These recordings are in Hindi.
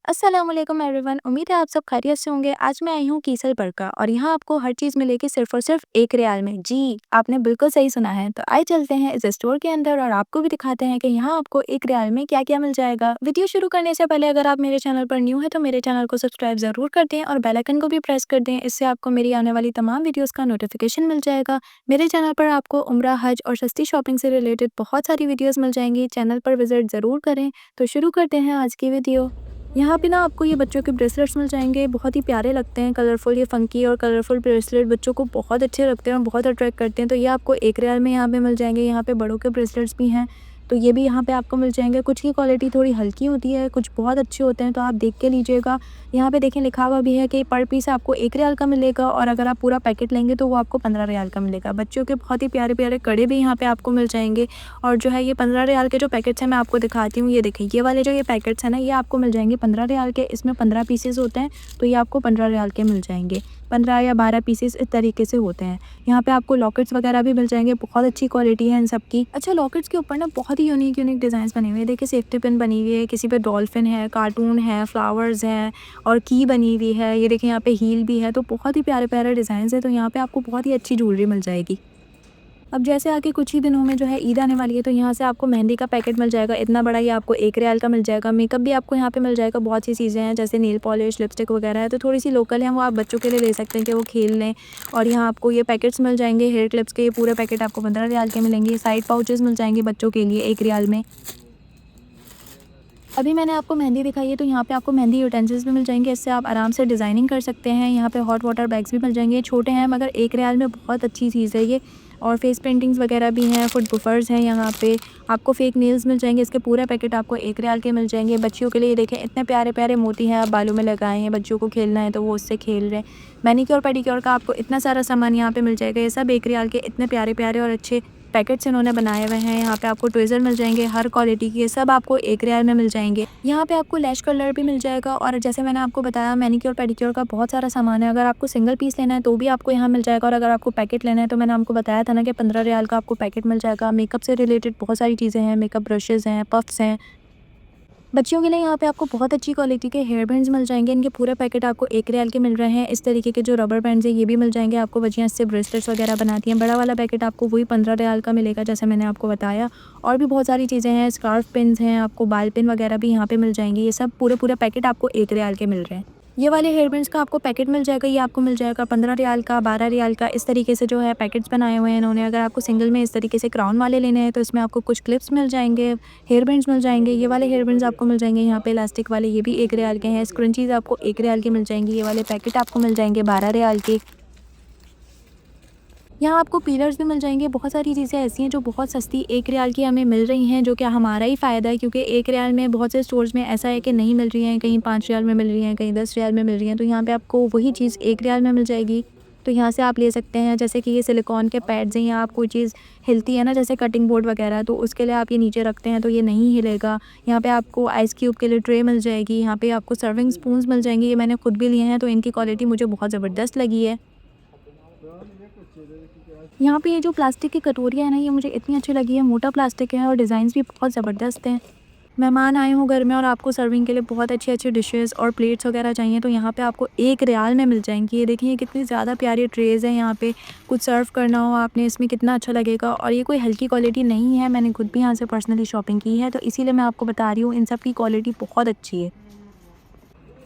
अस्सलामुअलैकुम एवरीवन, उम्मीद है आप सब खैरियत से होंगे। आज मैं आई हूँ कीसल बरका और यहाँ आपको हर चीज़ मिलेगी सिर्फ और सिर्फ 1 रियाल में। जी, आपने बिल्कुल सही सुना है। तो आइए चलते हैं इस स्टोर के अंदर और आपको भी दिखाते हैं कि यहाँ आपको 1 रियाल में क्या-क्या मिल जाएगा। वीडियो शुरू करने से पहले अगर आप मेरे चैनल पर न्यू हैं तो मेरे चैनल को सब्सक्राइब ज़रूर कर दें और बेल आइकन को भी प्रेस कर दें। इससे आपको मेरी आने वाली तमाम वीडियोज़ का नोटिफिकेशन मिल जाएगा। मेरे चैनल पर आपको उम्रा, हज और सस्ती शॉपिंग से रिलेटेड बहुत सारी वीडियोज़ मिल जाएंगी। चैनल पर विजिट ज़रूर करें। तो शुरू करते हैं आज की वीडियो। यहाँ पे ना आपको ये बच्चों के ब्रेसलेट्स मिल जाएंगे, बहुत ही प्यारे लगते हैं, कलरफुल, ये फंकी और कलरफुल ब्रेसलेट बच्चों को बहुत अच्छे लगते हैं और बहुत अट्रैक्ट करते हैं। तो ये आपको 1 रियाल में यहाँ पे मिल जाएंगे। यहाँ पे बड़ों के ब्रेसलेट्स भी हैं, तो ये भी यहाँ पे आपको मिल जाएंगे। कुछ की क्वालिटी थोड़ी हल्की होती है, कुछ बहुत अच्छे होते हैं, तो आप देख के लीजिएगा। यहाँ पे देखें लिखा हुआ भी है कि पर पीस आपको 1 रियाल का मिलेगा और अगर आप पूरा पैकेट लेंगे तो वो आपको 15 रियाल का मिलेगा। बच्चों के बहुत ही प्यारे प्यारे कड़े भी यहाँ पे आपको मिल जाएंगे। और जो है ये 15 रियाल के जो पैकेट्स हैं मैं आपको दिखाती हूँ। ये देखिए, ये वाले जो ये पैकेट्स हैं ना, ये आपको मिल जाएंगे 15 रियाल के। इसमें 15 पीसेस होते हैं, तो ये आपको 15 रियाल के मिल जाएंगे। 15 या 12 पीसेस इस तरीके से होते हैं। यहाँ पे आपको लॉकेट्स वगैरह भी मिल जाएंगे, बहुत अच्छी क्वालिटी है इन सब की। अच्छा, लॉकेट्स के ऊपर ना बहुत ही यूनिक यूनिक डिज़ाइंस बने हुए हैं। देखिए, सेफ्टी पिन बनी हुई है, किसी पे डॉल्फिन है, कार्टून है, फ्लावर्स हैं और की बनी हुई है। ये देखिए, यहाँ पे हील भी है, तो बहुत ही प्यारे प्यारे डिज़ाइंस है। तो यहाँ पे आपको बहुत ही अच्छी ज्वेलरी मिल जाएगी। अब जैसे आगे कुछ ही दिनों में जो है ईद आने वाली है, तो यहाँ से आपको मेहंदी का पैकेट मिल जाएगा। इतना बड़ा ये आपको 1 रियाल का मिल जाएगा। मेकअप भी आपको यहाँ पे मिल जाएगा। बहुत सी चीज़ें हैं जैसे नेल पॉलिश, लिपस्टिक वगैरह है, तो थोड़ी सी लोकल है, वो आप बच्चों के लिए ले सकते हैं कि वो खेल लें। और यहाँ आपको ये पैकेट्स मिल जाएंगे हेयर क्लिप्स के। ये पूरे पैकेट आपको 15 रियाल के मिलेंगे। साइड पाउचेस मिल जाएंगे बच्चों के लिए 1 रियाल में। अभी मैंने आपको मेहंदी दिखाई है, तो यहाँ पे आपको मेहंदी यूटेंसिल्स भी मिल जाएंगे। इससे आप आराम से डिज़ाइनिंग कर सकते हैं। यहाँ पे हॉट वाटर बैग्स भी मिल जाएंगे। छोटे हैं मगर 1 रियाल में बहुत अच्छी चीज़ है ये। और फेस पेंटिंग्स वगैरह भी हैं, फुट बुफर्स हैं। यहाँ पे आपको फेक नेल्स मिल जाएंगे। इसके पूरे पैकेट आपको 1 रियाल के मिल जाएंगे। बच्चियों के लिए देखें, इतने प्यारे प्यारे मोती हैं, आप बालों में लगाए हैं, बच्चों को खेलना है तो वो उससे खेल रहे हैं। मैनीक्योर पेडिक्योर का आपको इतना सारा सामान यहाँ पे मिल जाएगा। ये सब 1 रियाल के इतने प्यारे प्यारे और अच्छे पैकेट्स इन्होंने बनाए हुए हैं। यहाँ पे आपको ट्विज़र मिल जाएंगे हर क्वालिटी के, सब आपको 1 रियाल में मिल जाएंगे। यहाँ पे आपको लैश कलर भी मिल जाएगा। और जैसे मैंने आपको बताया, मैनीक्योर पेडिक्योर का बहुत सारा सामान है। अगर आपको सिंगल पीस लेना है तो भी आपको यहाँ मिल जाएगा, और अगर आपको पैकेट लेना है तो मैंने आपको बताया था ना कि 15 रियाल का आपको पैकेट मिल जाएगा। मेकअप से रिलेटेड बहुत सारी चीज़ें हैं, मेकअप ब्रशेज़ हैं, पफ्स हैं। बच्चियों के लिए यहाँ पे आपको बहुत अच्छी क्वालिटी के हेयर बैंड्स मिल जाएंगे। इनके पूरे पैकेट आपको 1 रियाल के मिल रहे हैं। इस तरीके के जो रबर बैंड्स हैं ये भी मिल जाएंगे आपको। बच्चियाँ इससे ब्रेसलेट्स वगैरह बनाती हैं। बड़ा वाला पैकेट आपको वही 15 रियाल का मिलेगा जैसे मैंने आपको बताया। और भी बहुत सारी चीज़ें हैं, स्कार्फ पिन्स हैं, आपको बाल पिन वगैरह भी यहाँ पे मिल जाएंगे। ये सब पूरे पूरे पैकेट आपको 1 रियाल के मिल रहे हैं। ये वाले हेयर बैंड्स का आपको पैकेट मिल जाएगा। ये आपको मिल जाएगा 15 रियाल का, 12 रियाल का। इस तरीके से जो है पैकेट्स बनाए हुए हैं इन्होंने। अगर आपको सिंगल में इस तरीके से क्राउन वाले लेने हैं तो इसमें आपको कुछ क्लिप्स मिल जाएंगे, हेयर बैंड्स मिल जाएंगे। ये वाले हेयर बैंड्स आपको मिल जाएंगे यहाँ पे इलास्टिक वाले, ये भी 1 रियाल के हैं। स्क्रंचीज़ आपको 1 रियाल की मिल जाएंगी। ये वाले पैकेट आपको मिल जाएंगे 12 रियाल के। यहाँ आपको पीलर्स भी मिल जाएंगे। बहुत सारी चीज़ें ऐसी हैं जो बहुत सस्ती 1 रियाल की हमें मिल रही हैं, जो कि हमारा ही फ़ायदा है, क्योंकि 1 रियाल में बहुत से स्टोर्स में ऐसा है कि नहीं मिल रही हैं। कहीं 5 रियाल में मिल रही हैं, कहीं 10 रियाल में मिल रही हैं। तो यहाँ पे आपको वही चीज़ 1 रियाल में मिल जाएगी। तो यहाँ से आप ले सकते हैं। जैसे कि ये सिलिकॉन के पैड्स हैं, या आप कोई चीज़ हिलती है ना जैसे कटिंग बोर्ड वगैरह, तो उसके लिए आप ये नीचे रखते हैं तो ये नहीं हिलेगा। यहाँ पे आपको आइस क्यूब के लिए ट्रे मिल जाएगी। यहाँ पे आपको सर्विंग स्पून्स मिल जाएंगे। ये मैंने खुद भी लिए हैं, तो इनकी क्वालिटी मुझे बहुत ज़बरदस्त लगी है। यहाँ पे ये जो प्लास्टिक की कटोरियाँ है ना, ये मुझे इतनी अच्छी लगी है। मोटा प्लास्टिक है और डिज़ाइंस भी बहुत ज़बरदस्त हैं। मेहमान आए हों घर में और आपको सर्विंग के लिए बहुत अच्छी अच्छी डिशेस और प्लेट्स वगैरह चाहिए, तो यहाँ पे आपको 1 रियाल में मिल जाएंगी। ये देखिए, कितनी ज़्यादा प्यारी ट्रेज़ है। यहाँ पे कुछ सर्व करना हो आपने, इसमें कितना अच्छा लगेगा। और ये कोई हल्की क्वालिटी नहीं है, मैंने खुद भी यहाँ से पर्सनली शॉपिंग की है, तो इसीलिए मैं आपको बता रही हूँ इन सब की क्वालिटी बहुत अच्छी है।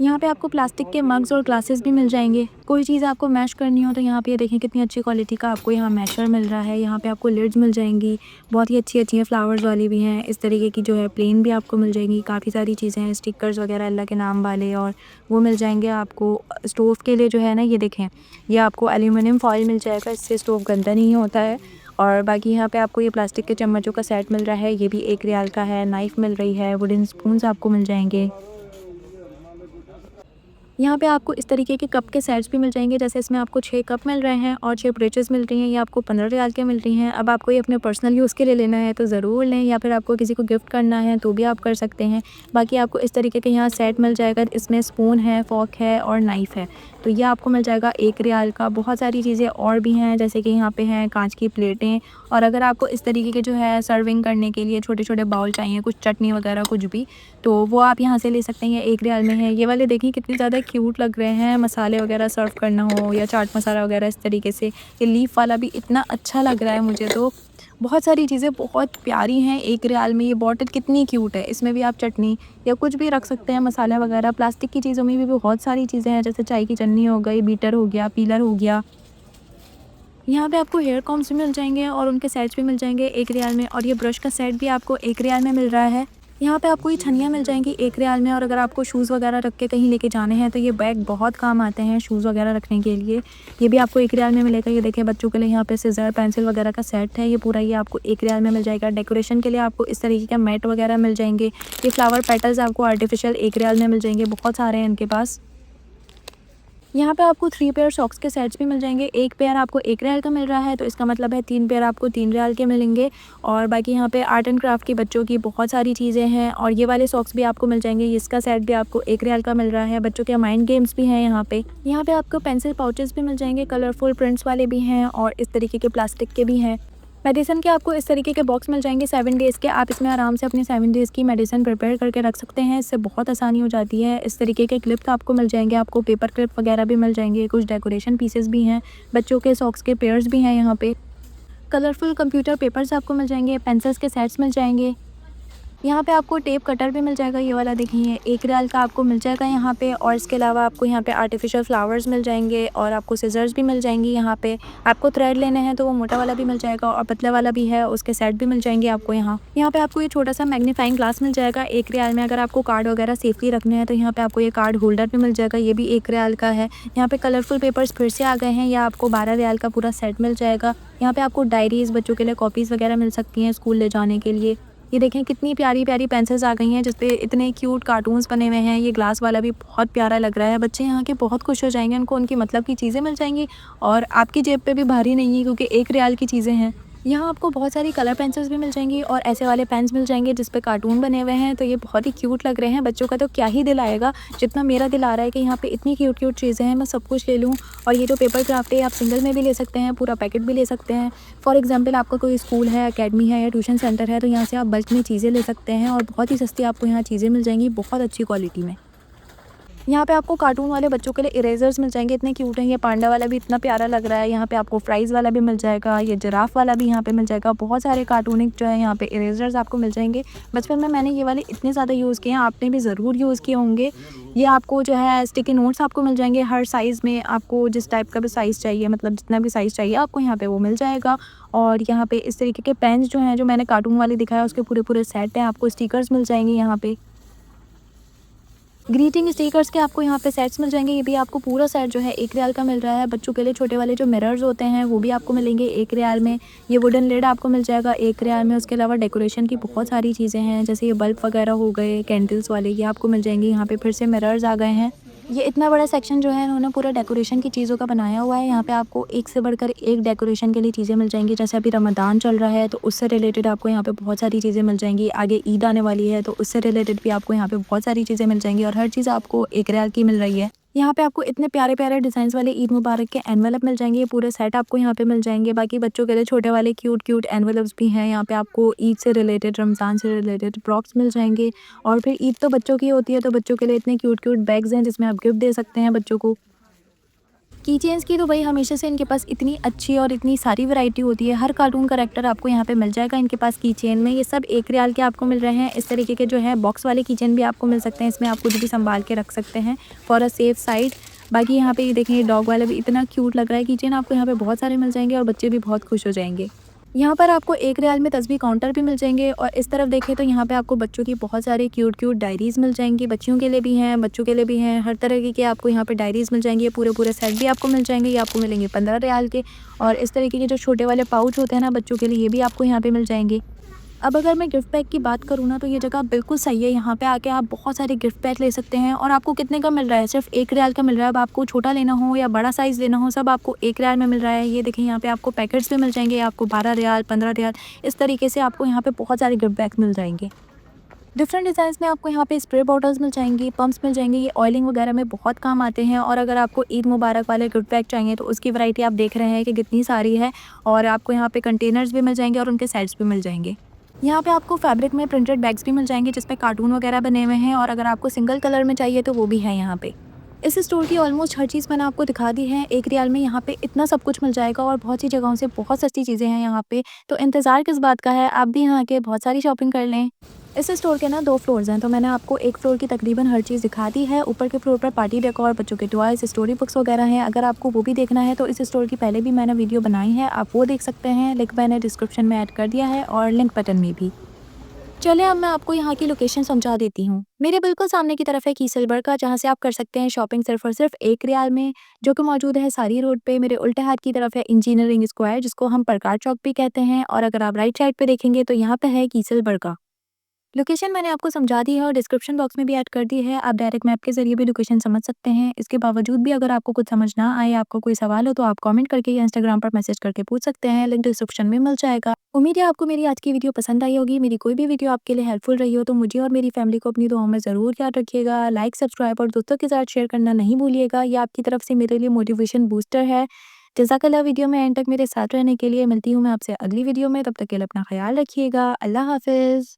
यहाँ पे आपको प्लास्टिक के मग्स और ग्लासेस भी मिल जाएंगे। कोई चीज़ आपको मैश करनी हो तो यहाँ पे ये देखें, कितनी अच्छी क्वालिटी का आपको यहाँ मैशर मिल रहा है। यहाँ पे आपको लिड्स मिल जाएंगी, बहुत ही अच्छी अच्छी हैं, फ्लावर्स वाली भी हैं। इस तरीके की जो है प्लेन भी आपको मिल जाएंगी। काफ़ी सारी चीज़ें हैं, स्टिकर्स वगैरह अल्लाह के नाम वाले, और वो मिल जाएंगे आपको। स्टोव के लिए जो है ना, ये देखें, ये आपको एल्यूमिनियम फॉइल मिल जाएगा, इससे स्टोव गंदा नहीं होता है। और बाकी यहाँ पे आपको ये प्लास्टिक के चम्मचों का सेट मिल रहा है, ये भी 1 रियाल का है। नाइफ़ मिल रही है, वुडन स्पून्स आपको मिल जाएंगे। यहाँ पे आपको इस तरीके के कप के सेट्स भी मिल जाएंगे, जैसे इसमें आपको 6 कप मिल रहे हैं और 6 ब्रेचेस मिल रही हैं। ये आपको 15 रियाल के मिल रही हैं। अब आपको ये अपने पर्सनल यूज़ के लिए लेना है तो ज़रूर लें, या फिर आपको किसी को गिफ्ट करना है तो भी आप कर सकते हैं। बाकी आपको इस तरीके के यहाँ सेट मिल जाएगा, इसमें स्पून है, फ़ॉर्क है और नाइफ़ है। तो ये आपको मिल जाएगा 1 रियाल का। बहुत सारी चीज़ें और भी हैं, जैसे कि यहाँ पे हैं कांच की प्लेटें, और अगर आपको इस तरीके के जो है सर्विंग करने के लिए छोटे-छोटे बाउल चाहिए, कुछ चटनी वगैरह कुछ भी, तो वो आप यहाँ से ले सकते हैं। ये 1 रियाल में है। ये वाले देखिए कितने ज़्यादा क्यूट लग रहे हैं, मसाले वगैरह सर्व करना हो या चाट मसाला वगैरह इस तरीके से। ये लीफ वाला भी इतना अच्छा लग रहा है मुझे तो। बहुत सारी चीज़ें बहुत प्यारी हैं 1 रियाल में। ये बॉटल कितनी क्यूट है, इसमें भी आप चटनी या कुछ भी रख सकते हैं, मसाला वगैरह। प्लास्टिक की चीज़ों में भी बहुत सारी चीज़ें हैं, जैसे चाय की छन्नी हो गई, बीटर हो गया, पीलर हो गया। यहाँ पे आपको हेयर कॉम्ब्स भी मिल जाएंगे और उनके सेट्स भी मिल जाएंगे 1 रियाल में, और ये ब्रश का सेट भी आपको 1 रियाल में मिल रहा है। यहाँ पे आपको ये छन्नियाँ मिल जाएंगी 1 रियाल में, और अगर आपको शूज़ वगैरह रख के कहीं लेके जाने हैं तो ये बैग बहुत काम आते हैं शूज़ वगैरह रखने के लिए। ये भी आपको 1 रियाल में मिलेगा। ये देखिए बच्चों के लिए यहाँ पे सिज़र, पेंसिल वगैरह का सेट है, ये पूरा ये आपको 1 रियाल में मिल जाएगा। डेकोरेशन के लिए आपको इस तरीके का मैट वगैरह मिल जाएंगे। ये फ्लावर पेटल्स आपको आर्टिफिशियल 1 रियाल में मिल जाएंगे, बहुत सारे हैं इनके पास। यहाँ पे आपको 3 पेयर सॉक्स के सेट्स भी मिल जाएंगे। 1 पेयर आपको 1 रियाल का मिल रहा है, तो इसका मतलब है 3 पेयर आपको 3 रियाल के मिलेंगे। और बाकी यहाँ पे आर्ट एंड क्राफ्ट की बच्चों की बहुत सारी चीज़ें हैं, और ये वाले सॉक्स भी आपको मिल जाएंगे। इसका सेट भी आपको 1 रियाल का मिल रहा है। बच्चों के माइंड गेम्स भी हैं यहाँ पे। यहाँ पे आपको पेंसिल पाउचेस भी मिल जाएंगे, कलरफुल प्रिंट्स वाले भी हैं और इस तरीके के प्लास्टिक के भी हैं। मेडिसिन के आपको इस तरीके के बॉक्स मिल जाएंगे 7 डेज़ के। आप इसमें आराम से अपनी 7 डेज़ की मेडिसिन प्रिपेयर करके रख सकते हैं, इससे बहुत आसानी हो जाती है। इस तरीके के क्लिप्स आपको मिल जाएंगे, आपको पेपर क्लिप वगैरह भी मिल जाएंगे, कुछ डेकोरेशन पीसेस भी हैं, बच्चों के सॉक्स के पेयर्स भी हैं यहाँ पे। कलरफुल कंप्यूटर पेपर्स आपको मिल जाएंगे, पेंसिल्स के सेट्स मिल जाएंगे। यहाँ पे आपको टेप कटर भी मिल जाएगा, ये वाला देखिए 1 रियाल का आपको मिल जाएगा यहाँ पे। और इसके अलावा आपको यहाँ पे आर्टिफिशियल फ्लावर्स मिल जाएंगे, और आपको सिजर्स भी मिल जाएंगी। यहाँ पे आपको थ्रेड लेने हैं तो वो मोटा वाला भी मिल जाएगा और पतला वाला भी है, उसके सेट भी मिल जाएंगे आपको यहाँ। यहाँ पे आपको ये छोटा सा मैग्नीफाइंग ग्लास मिल जाएगा 1 रियाल में। अगर आपको कार्ड वगैरह सेफली रखने हैं तो यहाँ पे आपको ये कार्ड होल्डर भी मिल जाएगा, ये भी 1 रियाल का है। यहाँ पे कलरफुल पेपर्स फिर से आ गए हैं, या आपको 12 रियाल का पूरा सेट मिल जाएगा। यहाँ पे आपको डायरीज़, बच्चों के लिए कॉपीज़ वगैरह मिल सकती हैं स्कूल ले जाने के लिए। ये देखें कितनी प्यारी प्यारी पेंसिल्स आ गई हैं, जिसपे इतने क्यूट कार्टून्स बने हुए हैं। ये ग्लास वाला भी बहुत प्यारा लग रहा है। बच्चे यहाँ के बहुत खुश हो जाएंगे, उनको उनकी मतलब की चीज़ें मिल जाएंगी और आपकी जेब पे भी भारी नहीं है, क्योंकि 1 रियाल की चीज़ें हैं। यहाँ आपको बहुत सारी कलर पेंसिल्स भी मिल जाएंगी और ऐसे वाले पेन्स मिल जाएंगे जिस पे कार्टून बने हुए हैं, तो ये बहुत ही क्यूट लग रहे हैं। बच्चों का तो क्या ही दिल आएगा, जितना मेरा दिल आ रहा है कि यहाँ पे इतनी क्यूट क्यूट चीज़ें हैं, मैं सब कुछ ले लूँ। और ये जो पेपर क्राफ्ट है आप सिंगल में भी ले सकते हैं, पूरा पैकेट भी ले सकते हैं। फॉर एग्जाम्पल आपका कोई स्कूल है, अकेडमी है या ट्यूशन सेंटर है, तो यहाँ से आप बल्क में चीज़ें ले सकते हैं और बहुत ही सस्ती आपको यहाँ चीज़ें मिल जाएंगी, बहुत अच्छी क्वालिटी में। यहाँ पे आपको कार्टून वाले बच्चों के लिए इरेजर्स मिल जाएंगे, इतने क्यूट हैं। ये पांडा वाला भी इतना प्यारा लग रहा है। यहाँ पे आपको फ्राइज़ वाला भी मिल जाएगा, ये जिराफ वाला भी यहाँ पे मिल जाएगा। बहुत सारे कार्टूनिक जो है यहाँ पे इरेजर्स आपको मिल जाएंगे। बचपन में मैंने ये वाले इतने ज़्यादा यूज़ किए हैं, आपने भी ज़रूर यूज़ किए होंगे। ये आपको जो है स्टिकी नोट्स आपको मिल जाएंगे हर साइज़ में, आपको जिस टाइप का भी साइज़ चाहिए, मतलब जितना भी साइज़ चाहिए आपको यहाँ पे वो मिल जाएगा। और यहाँ पे इस तरीके के पेन्स जो हैं, जो मैंने कार्टून वाले दिखाया उसके पूरे पूरे सेट हैं। आपको स्टिकर्स मिल जाएंगे यहाँ पे, ग्रीटिंग स्टिकर्स के आपको यहाँ पे सेट्स मिल जाएंगे। ये भी आपको पूरा सेट जो है 1 रियाल का मिल रहा है। बच्चों के लिए छोटे वाले जो मिरर्स होते हैं वो भी आपको मिलेंगे 1 रियाल में। ये वुडन लिड आपको मिल जाएगा 1 रियाल में। उसके अलावा डेकोरेशन की बहुत सारी चीज़ें हैं, जैसे ये बल्ब वगैरह हो गए, कैंडल्स वाले, ये आपको मिल जाएंगे। यहाँ पे फिर से मिरर्स आ गए हैं। ये इतना बड़ा सेक्शन जो है इन्होंने पूरा डेकोरेशन की चीज़ों का बनाया हुआ है। यहाँ पे आपको एक से बढ़कर एक डेकोरेशन के लिए चीज़ें मिल जाएंगी। जैसे अभी रमज़ान चल रहा है तो उससे रिलेटेड आपको यहाँ पे बहुत सारी चीज़ें मिल जाएंगी। आगे ईद आने वाली है तो उससे रिलेटेड भी आपको यहाँ पे बहुत सारी चीज़ें मिल जाएंगी, और हर चीज़ आपको 1 रियाल की मिल रही है। यहाँ पे आपको इतने प्यारे प्यारे डिज़ाइंस वाले ईद मुबारक के एनवेलप मिल जाएंगे, ये पूरे सेट आपको यहाँ पे मिल जाएंगे। बाकी बच्चों के लिए छोटे वाले क्यूट क्यूट एनवेलप्स भी हैं। यहाँ पे आपको ईद से रिलेटेड, रमज़ान से रिलेटेड प्रॉप्स मिल जाएंगे। और फिर ईद तो बच्चों की होती है, तो बच्चों के लिए इतने क्यूट क्यूट बैग्स हैं जिसमें आप गिफ्ट दे सकते हैं बच्चों को। की चेन्स की तो भाई हमेशा से इनके पास इतनी अच्छी और इतनी सारी वैरायटी होती है। हर कार्टून करेक्टर आपको यहाँ पे मिल जाएगा इनके पास की चेन में। ये सब 1 रियाल के आपको मिल रहे हैं। इस तरीके के जो है बॉक्स वाले की चेन भी आपको मिल सकते हैं, इसमें आप कुछ भी संभाल के रख सकते हैं फॉर अ सेफ साइड। बाकी यहाँ पे ये देखें, ये डॉग वाला भी इतना क्यूट लग रहा है। की चेन आपको यहाँ पे बहुत सारे मिल जाएंगे और बच्चे भी बहुत खुश हो जाएंगे। यहाँ पर आपको 1 रियाल में तस्बीह काउंटर भी मिल जाएंगे। और इस तरफ देखें तो यहाँ पे आपको बच्चों की बहुत सारी क्यूट क्यूट डायरीज़ मिल जाएंगी। बच्चियों के लिए भी हैं, बच्चों के लिए भी हैं, हर तरह की आपको यहाँ पे डायरीज़ मिल जाएंगी। ये पूरे पूरे सेट भी आपको मिल जाएंगे, ये आपको मिलेंगे 15 रियाल के। और इस तरीके के जो छोटे वाले पाउच होते हैं ना बच्चों के लिए, ये भी आपको यहाँ पे मिल जाएंगे। अब अगर मैं गिफ्ट पैक की बात करूँ ना, तो ये जगह बिल्कुल सही है। यहाँ पे आके आप बहुत सारे गिफ्ट पैक ले सकते हैं और आपको कितने का मिल रहा है? सिर्फ़ 1 रियाल का मिल रहा है। अब आपको छोटा लेना हो या बड़ा साइज़ लेना हो, सब आपको 1 रियाल में मिल रहा है। ये देखिए यहाँ पे आपको पैकेट्स भी मिल जाएँगे, आपको 12 रियाल, 15 रियाल, इस तरीके से आपको यहाँ पे बहुत सारे गिफ्ट पैक मिल जाएँगे। डिफरेंट डिज़ाइंस में आपको यहाँ पे स्प्रे बॉटल्स मिल जाएँगी, पंप्स मिल जाएँगे, ये ऑयलिंग वगैरह में बहुत काम आते हैं। और अगर आपको ईद मुबारक वाले गिफ्ट पैक चाहिए तो उसकी वैरायटी आप देख रहे हैं कि कितनी सारी है। और आपको यहाँ पे कंटेनर्स भी मिल जाएँगे और उनके सेट्स भी मिल जाएँगे। यहाँ पे आपको फैब्रिक में प्रिंटेड बैग्स भी मिल जाएँगे जिसपे कार्टून वगैरह बने हुए हैं, और अगर आपको सिंगल कलर में चाहिए तो वो भी है यहाँ पे। इस स्टोर की ऑलमोस्ट हर चीज़ मैंने आपको दिखा दी है। 1 रियाल में यहाँ पे इतना सब कुछ मिल जाएगा और बहुत सी जगहों से बहुत सस्ती चीज़ें हैं यहाँ पे। तो इंतज़ार किस बात का है, आप भी यहाँ आके बहुत सारी शॉपिंग कर लें। इस स्टोर के ना 2 फ्लोर्स हैं, तो मैंने आपको एक फ्लोर की तकरीबन हर चीज़ दिखा दी है। ऊपर के फ्लोर पर पार्टी डेकोर, बच्चों के टॉयज़, स्टोरी बुक्स वगैरह हैं। अगर आपको वो भी देखना है तो इस स्टोर की पहले भी मैंने वीडियो बनाई है, आप वो देख सकते हैं। लिंक मैंने डिस्क्रिप्शन में ऐड कर दिया है और लिंक बटन में भी। चलिए अब मैं आपको यहाँ की लोकेशन समझा देती हूँ। मेरे बिल्कुल सामने की तरफ है कीसल बर्गा, जहाँ से आप कर सकते हैं शॉपिंग सिर्फ़ और सिर्फ 1 रियाल में, जो कि मौजूद है सारी रोड पे। मेरे उल्टे हाथ की तरफ है इंजीनियरिंग स्क्वायर, जिसको हम परकार चौक भी कहते हैं, और अगर आप राइट साइड पे देखेंगे तो यहाँ पे है कीसल बर्गा। लोकेशन मैंने आपको समझा दी है और डिस्क्रिप्शन बॉक्स में भी ऐड कर दी है। आप डायरेक्ट मैप के ज़रिए भी लोकेशन समझ सकते हैं। इसके बावजूद भी अगर आपको कुछ समझ ना आए, आपको कोई सवाल हो, तो आप कमेंट करके या इंस्टाग्राम पर मैसेज करके पूछ सकते हैं। लिंक डिस्क्रिप्शन में मिल जाएगा। उम्मीद है आपको मेरी आज की वीडियो पसंद आई होगी। मेरी कोई भी वीडियो आपके लिए हेल्पफुल रही हो तो मुझे और मेरी फैमिली को अपनी दुआओं में ज़रूर याद रखिएगा। लाइक, सब्सक्राइब और दोस्तों के साथ शेयर करना नहीं भूलिएगा। ये आपकी तरफ से मेरे लिए मोटिवेशन बूस्टर है। जज़ाकल्लाह वीडियो में एंड तक मेरे साथ रहने के लिए। मिलती हूँ मैं आपसे अगली वीडियो में, तब तक के लिए अपना ख्याल रखिएगा। अल्लाह हाफ़िज़।